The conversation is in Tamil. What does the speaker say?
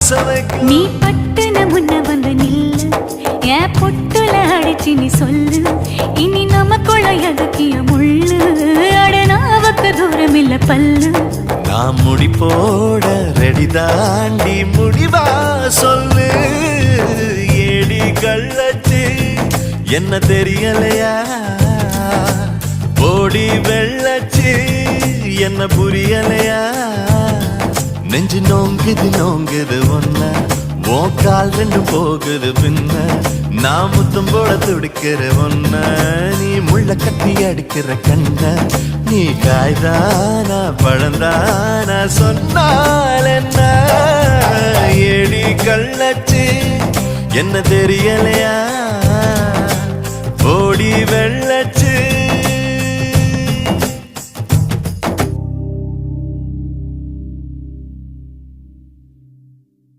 நீ பட்டுன முன்ன வந்து நில்லு என் பொட்டுல அடிச்சு நீ சொல்லு இனி நமக்குள்ள எதுக்கிய முள்ளு அடனாவுக்கு தூரம் இல்ல பல்லு நான் முடி போட ரெடி தாண்டி முடிவா சொல்லு ஏடி கள்ளச்சு என்ன தெரியலையா ஓடி வெள்ளச்சு என்ன புரியலையா நெஞ்சு நோங்குது ஒன்ன உன் கால் ரெண்டு போகுது பின்ன நான் முத்தம் போட துடிக்கிற ஒன்ன நீ முள்ள கட்டி அடிக்கிற கண்ண நீ காய்தானா பழந்தானா சொன்னால் என்ன ஏடி கள்ளச்சு என்ன தெரியலையா